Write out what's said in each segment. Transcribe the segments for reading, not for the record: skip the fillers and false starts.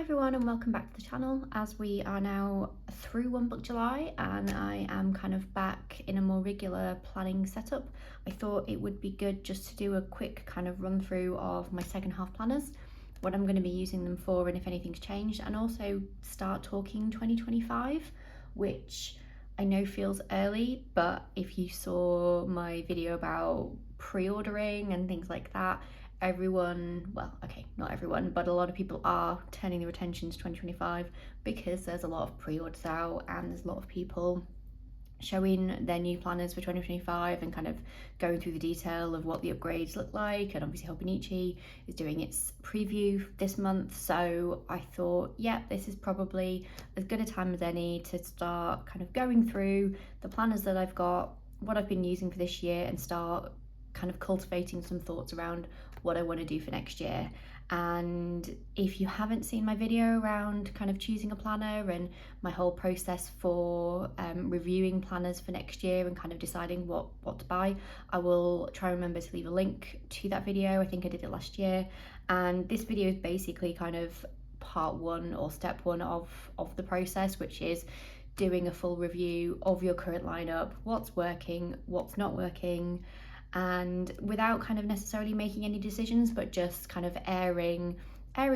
Everyone, and welcome back to the channel. As we are now through One Book July and I am kind of back in a more regular planning setup, I thought it would be good just to do a quick kind of run through of my second half planners, what I'm going to be using them for and if anything's changed, and also start talking 2025, which I know feels early, but if you saw my video about pre-ordering and things like that, everyone, well, okay, not everyone, but a lot of people are turning their attention to 2025 because there's a lot of pre-orders out and there's a lot of people showing their new planners for 2025 and kind of going through the detail of what the upgrades look like. And obviously Hobonichi is doing its preview this month, so I thought, yeah, this is probably as good a time as any to start kind of going through the planners that I've got, what I've been using for this year, and start kind of cultivating some thoughts around what I want to do for next year. And if you haven't seen my video around kind of choosing a planner and my whole process for reviewing planners for next year and kind of deciding what to buy, I will try and remember to leave a link to that video. I think I did it last year, and this video is basically kind of part one or step one of the process, which is doing a full review of your current lineup, what's working, what's not working, and without kind of necessarily making any decisions, but just kind of airing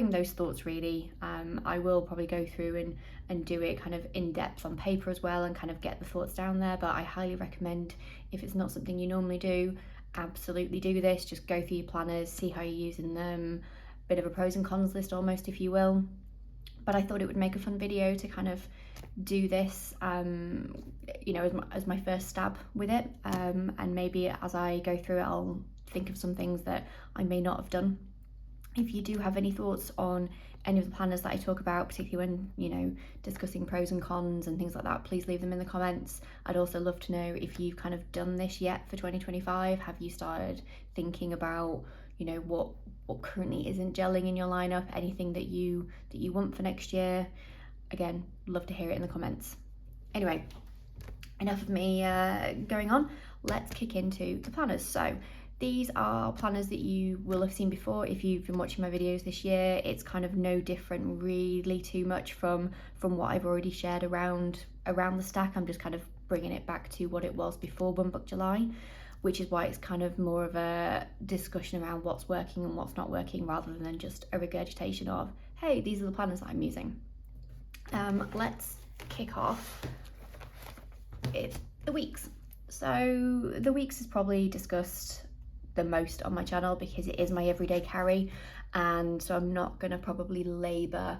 those thoughts really. I will probably go through and do it kind of in depth on paper as well and kind of get the thoughts down there, but I highly recommend, if it's not something you normally do, absolutely do this. Just go through your planners, see how you're using them, bit of a pros and cons list almost, if you will. But I thought it would make a fun video to kind of do this, you know, as my first stab with it, and maybe as I go through it I'll think of some things that I may not have done. If you do have any thoughts on any of the planners that I talk about, particularly when, you know, discussing pros and cons and things like that, please leave them in the comments. I'd also love to know if you've kind of done this yet for 2025. Have you started thinking about, you know, what currently isn't gelling in your lineup, anything that you want for next year? Again, love to hear it in the comments. Anyway, enough of me going on. Let's kick into the planners. So these are planners that you will have seen before if you've been watching my videos this year. It's kind of no different really too much from what I've already shared around the stack. I'm just kind of bringing it back to what it was before One Book July, which is why it's kind of more of a discussion around what's working and what's not working, rather than just a regurgitation of, hey, these are the planners that I'm using. Let's kick off with the weeks. So the weeks is probably discussed the most on my channel because it is my everyday carry, and so I'm not going to probably labour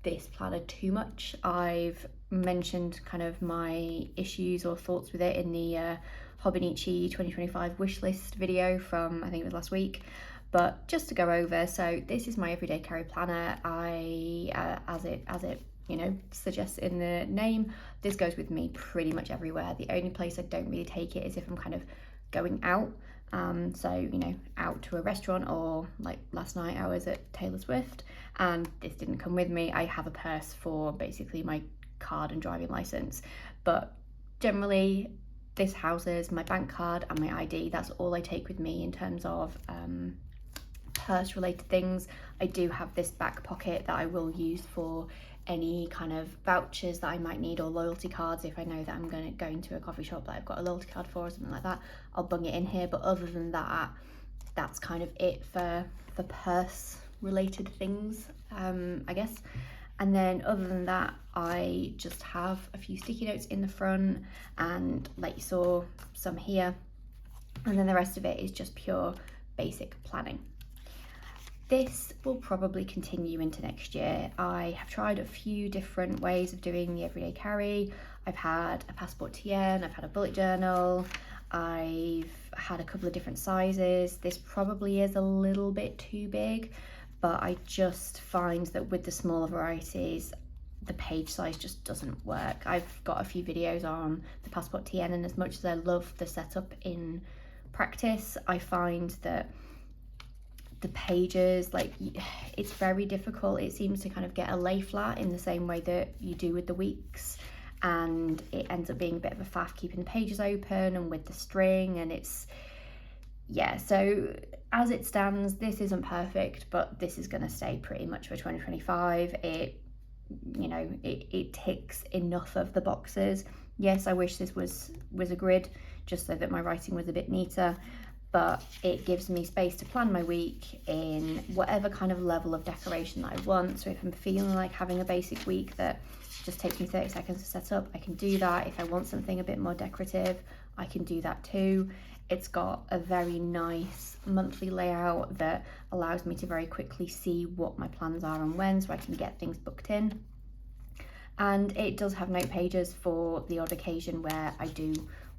this planner too much. I've mentioned kind of my issues or thoughts with it in the Hobonichi 2025 wishlist video from, I think it was last week, but just to go over, so this is my everyday carry planner. As it you know suggests in the name, this goes with me pretty much everywhere. The only place I don't really take it is if I'm kind of going out, so you know, out to a restaurant, or like last night I was at Taylor Swift and this didn't come with me. I have a purse for basically my card and driving license, but generally this houses my bank card and my ID. That's all I take with me in terms of purse related things. I do have this back pocket that I will use for any kind of vouchers that I might need, or loyalty cards. If I know that I'm going to a coffee shop that I've got a loyalty card for or something like that, I'll bung it in here. But other than that, that's kind of it for the purse related things, I guess. And then other than that, I just have a few sticky notes in the front, and like you saw, some here, and then the rest of it is just pure basic planning. This will probably continue into next year. I have tried a few different ways of doing the everyday carry. I've had a passport TN, I've had a bullet journal, I've had a couple of different sizes. This probably is a little bit too big, but I just find that with the smaller varieties, the page size just doesn't work. I've got a few videos on the passport TN, and as much as I love the setup in practice, I find that the pages, like, it's very difficult. It seems to kind of get a lay flat in the same way that you do with the weeks, and it ends up being a bit of a faff keeping the pages open and with the string, and it's yeah, so as it stands, this isn't perfect, but this is going to stay pretty much for 2025. It ticks enough of the boxes. Yes, I wish this was a grid, just so that my writing was a bit neater, but it gives me space to plan my week in whatever kind of level of decoration that I want. So if I'm feeling like having a basic week that just takes me 30 seconds to set up, I can do that. If I want something a bit more decorative, I can do that too. It's got a very nice monthly layout that allows me to very quickly see what my plans are and when, so I can get things booked in. And it does have note pages for the odd occasion where I do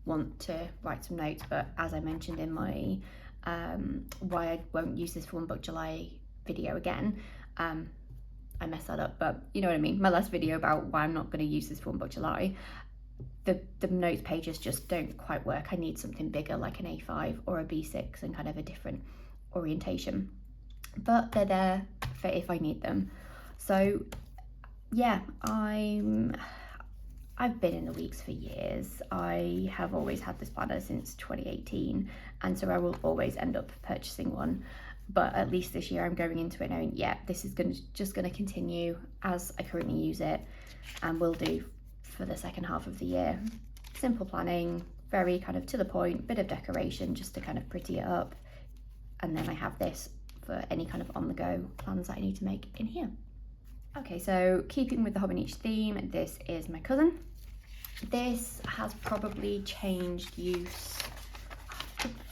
want to write some notes, but as I mentioned in my why I won't use this for One Book July video again, I messed that up, but you know what I mean, my last video about why I'm not going to use this for One Book July, the notes pages just don't quite work. I need something bigger like an A5 or a B6 and kind of a different orientation, but they're there for if I need them. So yeah, I've been in the weeks for years. I have always had this planner since 2018, and so I will always end up purchasing one. But at least this year I'm going into it knowing, yeah, this is just gonna continue as I currently use it, and will do for the second half of the year. Simple planning, very kind of to the point, bit of decoration just to kind of pretty it up. And then I have this for any kind of on-the-go plans that I need to make in here. Okay, so keeping with the Hobby Niche theme, this is my cousin. This has probably changed use.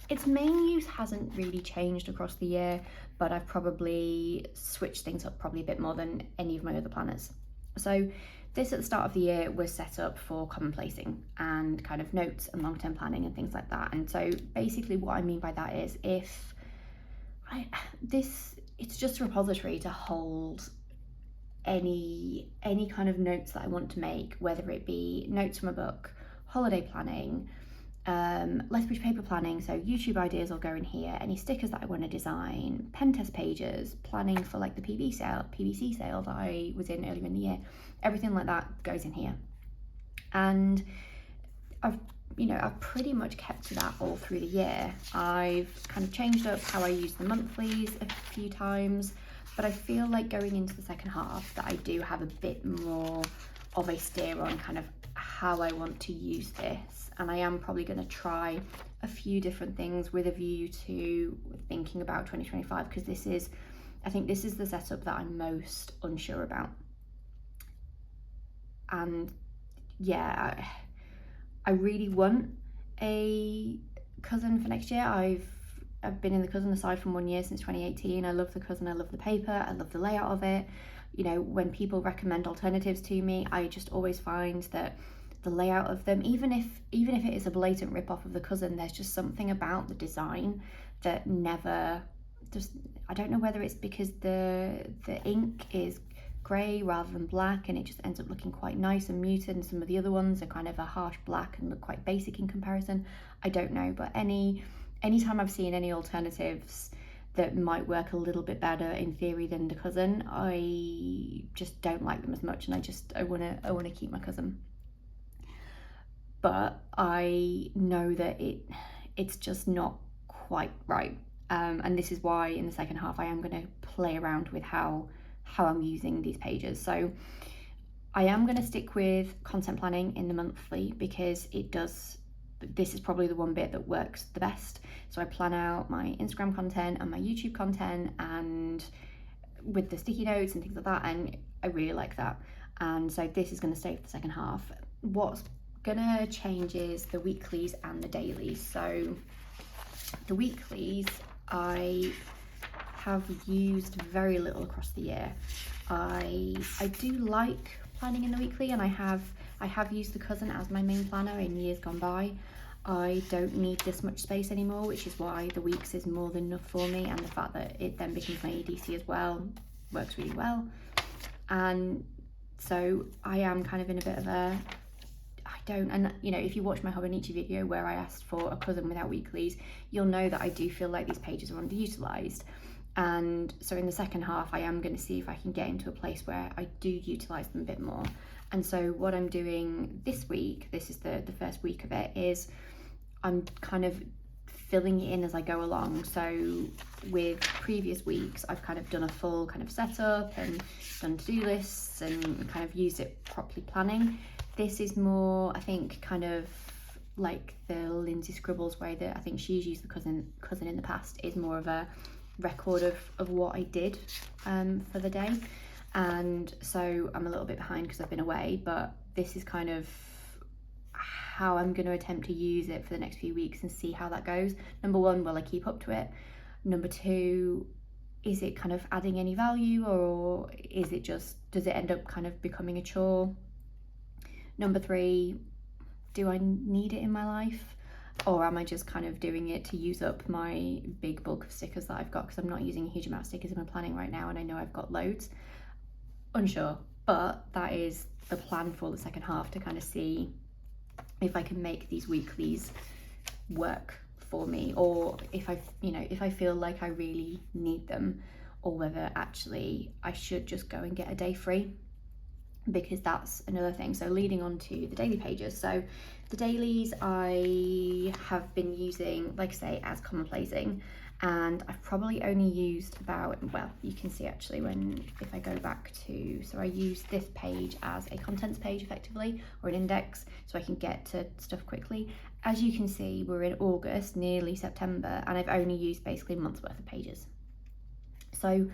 Its main use hasn't really changed across the year, but I've probably switched things up probably a bit more than any of my other planners. So this at the start of the year was set up for common placing and kind of notes and long-term planning and things like that. And so basically what I mean by that is it's just a repository to hold any kind of notes that I want to make, whether it be notes from a book, holiday planning, Lethbridge paper planning, so YouTube ideas will go in here, any stickers that I want to design, pen test pages, planning for like the PVC sale that I was in earlier in the year, everything like that goes in here. And I've pretty much kept to that all through the year. I've kind of changed up how I use the monthlies a few times, but I feel like going into the second half that I do have a bit more of a steer on kind of how I want to use this. And I am probably going to try a few different things with a view to thinking about 2025, because I think this is the setup that I'm most unsure about. And yeah, I really want a cousin for next year. I've been in the cousin aside from 1 year since 2018. I love the cousin, I love the paper, I love the layout of it. You know, when people recommend alternatives to me, I just always find that the layout of them, even if it is a blatant rip-off of the cousin, there's just something about the design that never just, I don't know whether it's because the ink is grey rather than black and it just ends up looking quite nice and muted, and some of the other ones are kind of a harsh black and look quite basic in comparison. I don't know, but anytime I've seen any alternatives that might work a little bit better in theory than the cousin, I just don't like them as much, and I want to keep my cousin. But I know that it's just not quite right, and this is why in the second half I am going to play around with how I'm using these pages. So I am going to stick with content planning in the monthly, because this is probably the one bit that works the best. So I plan out my Instagram content and my YouTube content, and with the sticky notes and things like that, and I really like that. And so this is going to stay for the second half. What's gonna change is the weeklies and the dailies. So the weeklies I have used very little across the year. I do like planning in the weekly, and I have used the cousin as my main planner in years gone by. I don't need this much space anymore, which is why the weeks is more than enough for me, and the fact that it then becomes my EDC as well works really well. And so I am kind of in a bit of a, and you know, if you watch my Hobby Niche video where I asked for a cousin without weeklies, you'll know that I do feel like these pages are underutilized. And so in the second half I am going to see if I can get into a place where I do utilize them a bit more. And so what I'm doing this week, this is the first week of it, is I'm kind of filling it in as I go along. So with previous weeks, I've kind of done a full kind of setup and done to-do lists and kind of used it properly planning. This is more, I think, kind of like the Lindsay Scribbles way that I think she's used the cousin in the past, is more of a record of what I did for the day. And so I'm a little bit behind because I've been away, but this is kind of how I'm going to attempt to use it for the next few weeks and see how that goes. Number one, will I keep up to it? Number two, is it kind of adding any value, or is it just, does it end up kind of becoming a chore? Number three, do I need it in my life, or am I just kind of doing it to use up my big bulk of stickers that I've got, because I'm not using a huge amount of stickers in my planning right now and I know I've got loads. Unsure, but that is the plan for the second half, to kind of see if I can make these weeklies work for me, or if I feel like I really need them, or whether actually I should just go and get a day free, because that's another thing. So leading on to the daily pages, so the dailies I have been using, like I say, as commonplacing, and I've probably only used about, well, you can see actually if I go back to, so I use this page as a contents page effectively, or an index, so I can get to stuff quickly. As you can see, we're in August, nearly September, and I've only used basically a month's worth of pages. So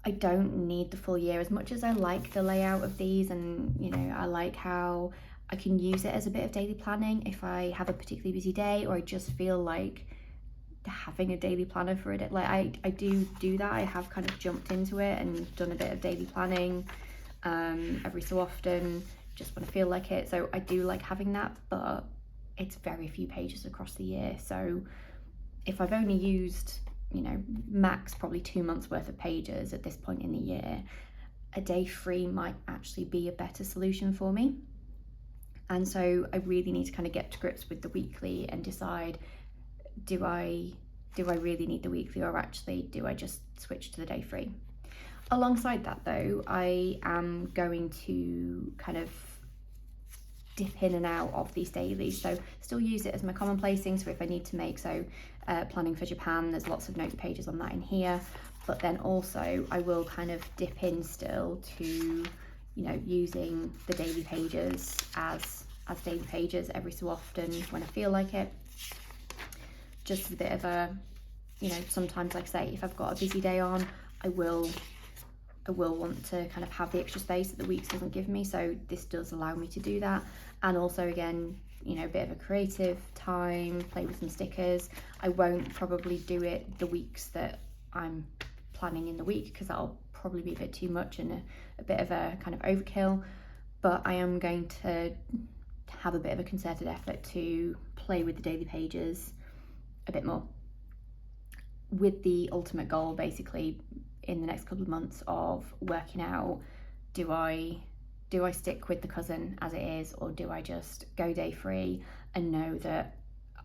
I don't need the full year. As much as I like the layout of these, and I like how I can use it as a bit of daily planning if I have a particularly busy day, or I just feel like having a daily planner for it. Like I do that. I have kind of jumped into it and done a bit of daily planning every so often, just when I feel like it. So I do like having that, but it's very few pages across the year. So if I've only used, max probably 2 months worth of pages at this point in the year, a day free might actually be a better solution for me. And so I really need to kind of get to grips with the weekly and decide, do I really need the weekly, or actually do I just switch to the day free? Alongside that though, I am going to kind of dip in and out of these dailies, so still use it as my commonplacing. So if I need to make, planning for Japan, there's lots of notes pages on that in here, but then also I will kind of dip in still to using the daily pages as daily pages every so often when I feel like it. Just a bit of a, sometimes, like I say, if I've got a busy day on, I will want to kind of have the extra space that the weeks doesn't give me, so this does allow me to do that. And also, again, a bit of a creative time, play with some stickers. I won't probably do it the weeks that I'm planning in the week, because that'll probably be a bit too much and a bit of a kind of overkill, but I am going to have a bit of a concerted effort to play with the daily pages a bit more, with the ultimate goal basically in the next couple of months of working out, do I stick with the cousin as it is, or do I just go day free and know that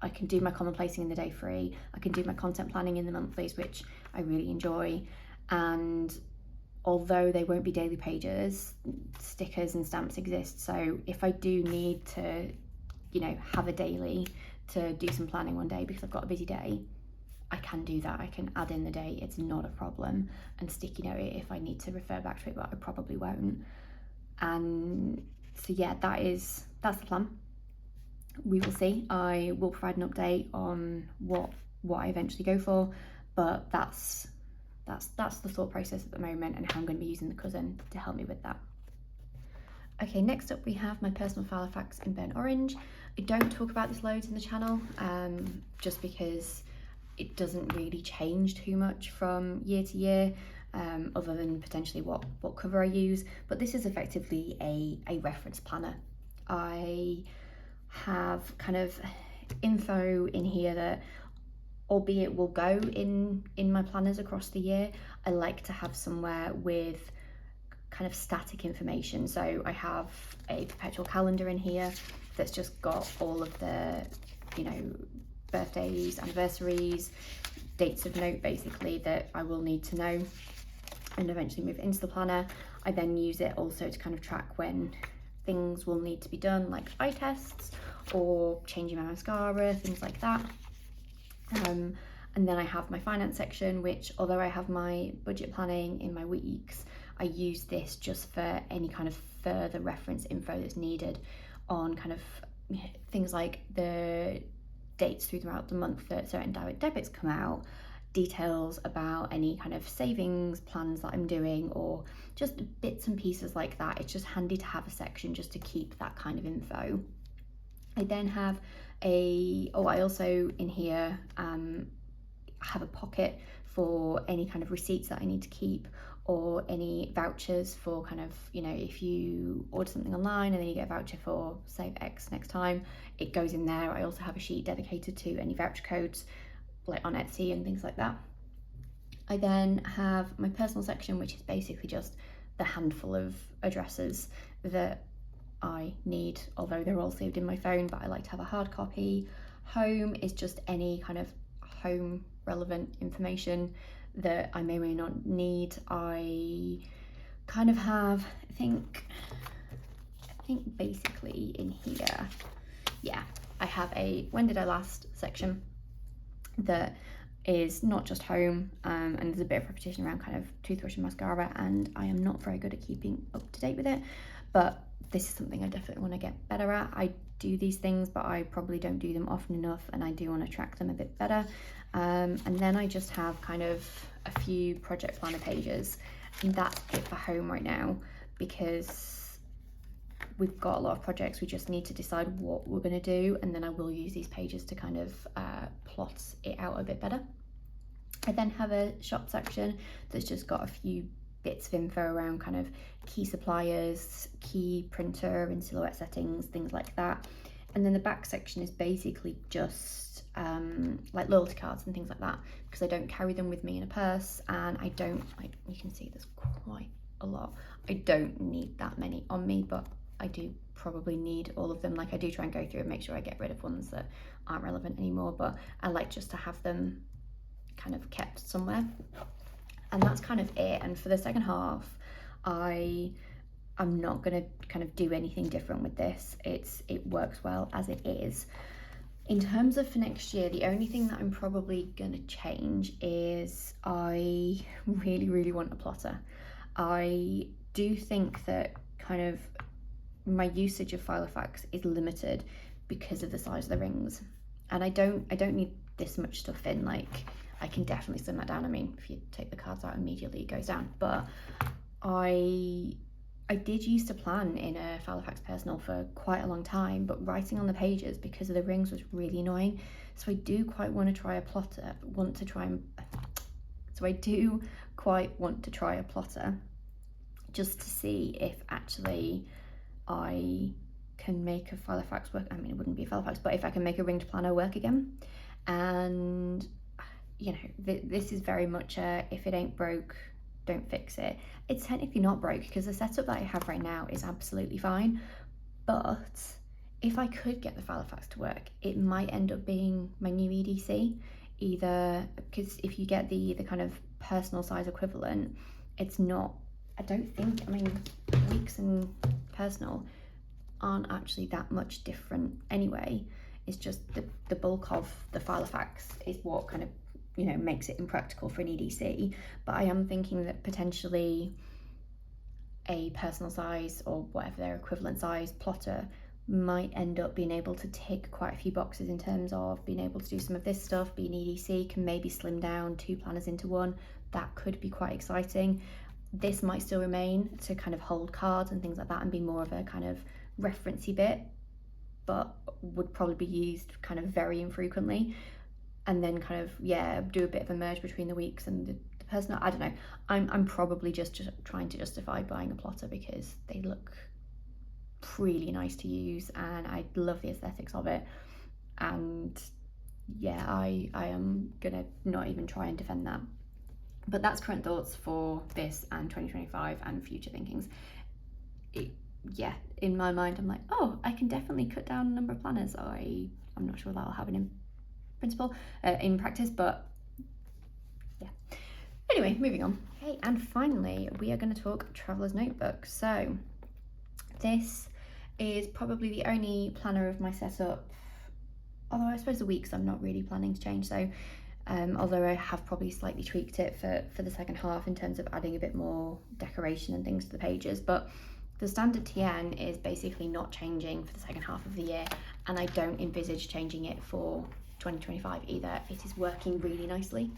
I can do my commonplacing in the day free, I can do my content planning in the monthlies, which I really enjoy, and although they won't be daily pages, stickers and stamps exist. So if I do need to have a daily to do some planning one day because I've got a busy day, I can do that. I can add in the day, it's not a problem, and sticky note it if I need to refer back to it, but I probably won't. And so yeah, that's the plan. We will see. I will provide an update on what I eventually go for, but that's the thought process at the moment, and how I'm going to be using the cousin to help me with that. Okay, next up we have my personal Filofax in burnt orange. I don't talk about this loads in the channel, just because it doesn't really change too much from year to year, other than potentially what cover I use. But this is effectively a reference planner. I have kind of info in here that, albeit will go in my planners across the year, I like to have somewhere with kind of static information. So I have a perpetual calendar in here that's just got all of the birthdays, anniversaries, dates of note basically that I will need to know and eventually move into the planner. I then use it also to kind of track when things will need to be done, like eye tests or changing my mascara, things like that. And then I have my finance section, which although I have my budget planning in my weeks, I use this just for any kind of further reference info that's needed on kind of things like the dates throughout the month that certain direct debits come out, details about any kind of savings plans that I'm doing, or just bits and pieces like that. It's just handy to have a section just to keep that kind of info. I then have I also in here have a pocket for any kind of receipts that I need to keep, or any vouchers for kind of, you know, if you order something online and then you get a voucher for save X next time, it goes in there. I also have a sheet dedicated to any voucher codes, like on Etsy and things like that. I then have my personal section, which is basically just the handful of addresses that I need, although they're all saved in my phone, but I like to have a hard copy. Home is just any kind of home relevant information that I may or may not need. I kind of have, I think basically in here, yeah, I have a when did I last section that is not just home, and there's a bit of repetition around kind of toothbrush and mascara, and I am not very good at keeping up to date with it, but this is something I definitely want to get better at. I do these things, but I probably don't do them often enough, and I do want to track them a bit better. And then I just have kind of a few project planner pages, and that's it for home right now, because we've got a lot of projects. We just need to decide what we're going to do, and then I will use these pages to kind of plot it out a bit better. I then have a shop section that's just got a few bits of info around kind of key suppliers, key printer and silhouette settings, things like that. And then the back section is basically just like loyalty cards and things like that, because I don't carry them with me in a purse, and I don't, like you can see there's quite a lot. I don't need that many on me, but I do probably need all of them. Like I do try and go through and make sure I get rid of ones that aren't relevant anymore, but I like just to have them kind of kept somewhere. And that's kind of it. And for the second half, I'm not going to kind of do anything different with this. It works well as it is. In terms of for next year, the only thing that I'm probably going to change is I really, really want a plotter. I do think that kind of my usage of Filofax is limited because of the size of the rings, and I don't need this much stuff in. Like I can definitely slim that down. I mean, if you take the cards out immediately, it goes down. But I did used to plan in a Filofax Personal for quite a long time, but writing on the pages because of the rings was really annoying. So I do quite want to try a plotter. So I do quite want to try a plotter, just to see if actually I can make a Filofax work. I mean, it wouldn't be a Filofax, but if I can make a ringed planner work again. And you know, this is very much a if it ain't broke, don't fix it. It's technically not broke because the setup that I have right now is absolutely fine, but if I could get the Filofax to work, it might end up being my new EDC, either because if you get the kind of personal size equivalent, it's not, I don't think, I mean, weeks and personal aren't actually that much different anyway. It's just the bulk of the Filofax is what kind of, you know, makes it impractical for an EDC. But I am thinking that potentially a personal size or whatever their equivalent size plotter might end up being able to tick quite a few boxes in terms of being able to do some of this stuff, be an EDC, can maybe slim down 2 planners into one. That could be quite exciting. This might still remain to kind of hold cards and things like that and be more of a kind of referencey bit, but would probably be used kind of very infrequently. And then kind of, yeah, do a bit of a merge between the weeks and the personal. I don't know. I'm probably just trying to justify buying a plotter because they look really nice to use and I love the aesthetics of it. And yeah, I am gonna not even try and defend that. But that's current thoughts for this and 2025 and future thinkings. Yeah, in my mind, I'm like, oh, I can definitely cut down a number of planners. I'm not sure that'll happen in principle, in practice, but yeah. Anyway, moving on. Okay, and finally, we are going to talk Traveler's Notebook. So this is probably the only planner of my setup although I suppose the weeks I'm not really planning to change, so although I have probably slightly tweaked it for the second half in terms of adding a bit more decoration and things to the pages, but the standard TN is basically not changing for the second half of the year, and I don't envisage changing it for 2025 either. It is working really nicely.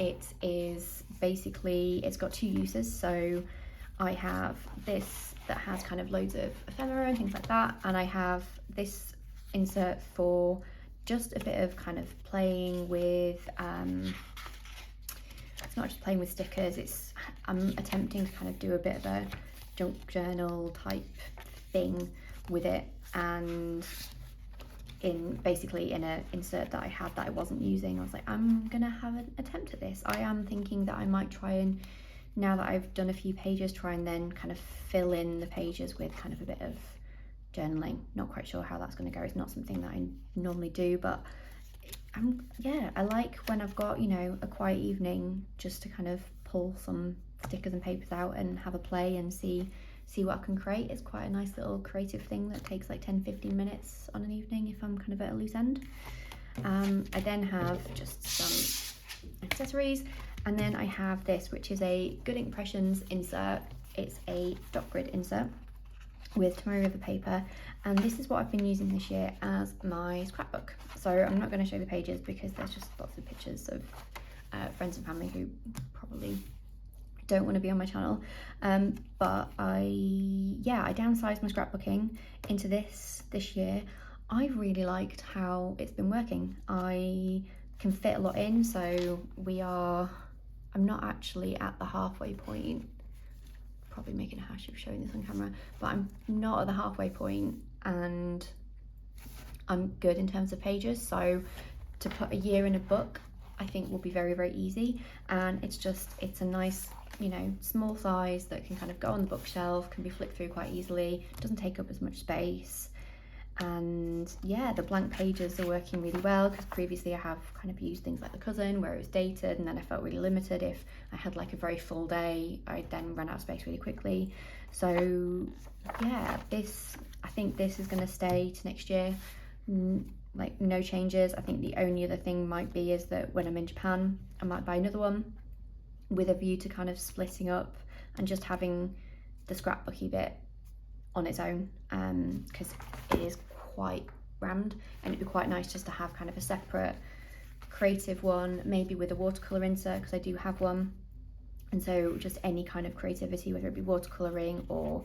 It is basically, it's got two uses, so I have this that has kind of loads of ephemera and things like that, and I have this insert for just a bit of kind of playing with, it's not just playing with stickers, I'm attempting to kind of do a bit of a junk journal type thing with it, and basically in an insert that I had that I wasn't using, I was like, I'm gonna have an attempt at this. I am thinking that I might try and, now that I've done a few pages, try and then kind of fill in the pages with kind of a bit of journaling. Not quite sure how that's going to go. It's not something that I normally do, but yeah, I like when I've got, you know, a quiet evening just to kind of pull some stickers and papers out and have a play and see what I can create. It's quite a nice little creative thing that takes like 10-15 minutes on an evening if I'm kind of at a loose end. I then have just some accessories, and then I have this, which is a Good Impressions insert. It's a dot grid insert with Tomoe River paper, and this is what I've been using this year as my scrapbook. So I'm not going to show the pages because there's just lots of pictures of friends and family who probably don't want to be on my channel, but I downsized my scrapbooking into this year. I really liked how it's been working. I can fit a lot in, so I'm not actually at the halfway point, probably making a hash of showing this on camera, but I'm not at the halfway point and I'm good in terms of pages. So to put a year in a book, I think will be very, very easy. And it's a nice, you know, small size that can kind of go on the bookshelf, can be flipped through quite easily, doesn't take up as much space. And yeah, the blank pages are working really well, because previously I have kind of used things like The Cousin where it was dated, and then I felt really limited. If I had like a very full day, I then ran out of space really quickly. So yeah, I think this is going to stay to next year. Like no changes. I think the only other thing might be is that when I'm in Japan, I might buy another one with a view to kind of splitting up and just having the scrapbooky bit on its own, because it is quite rammed, and it'd be quite nice just to have kind of a separate creative one, maybe with a watercolor insert, because I do have one. And so just any kind of creativity, whether it be watercoloring or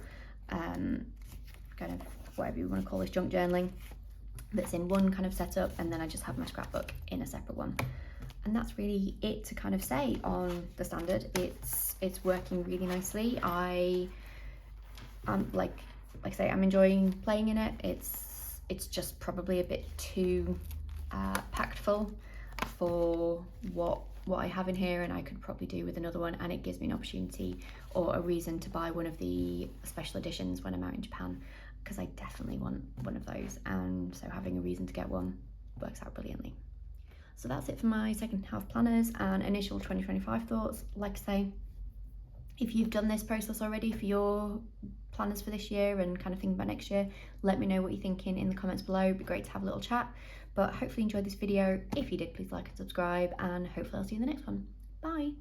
kind of whatever you want to call this, junk journaling, that's in one kind of setup, and then I just have my scrapbook in a separate one. And that's really it to kind of say on the standard. It's working really nicely. Like I say, I'm enjoying playing in it. It's just probably a bit too packed full for what I have in here, and I could probably do with another one, and it gives me an opportunity or a reason to buy one of the special editions when I'm out in Japan, because I definitely want one of those, and so having a reason to get one works out brilliantly. So that's it for my second half planners and initial 2025 thoughts. Like I say, if you've done this process already for your planners for this year and kind of thinking about next year, let me know what you're thinking in the comments below. It'd be great to have a little chat. But hopefully you enjoyed this video. If you did, please like and subscribe, and hopefully I'll see you in the next one. Bye.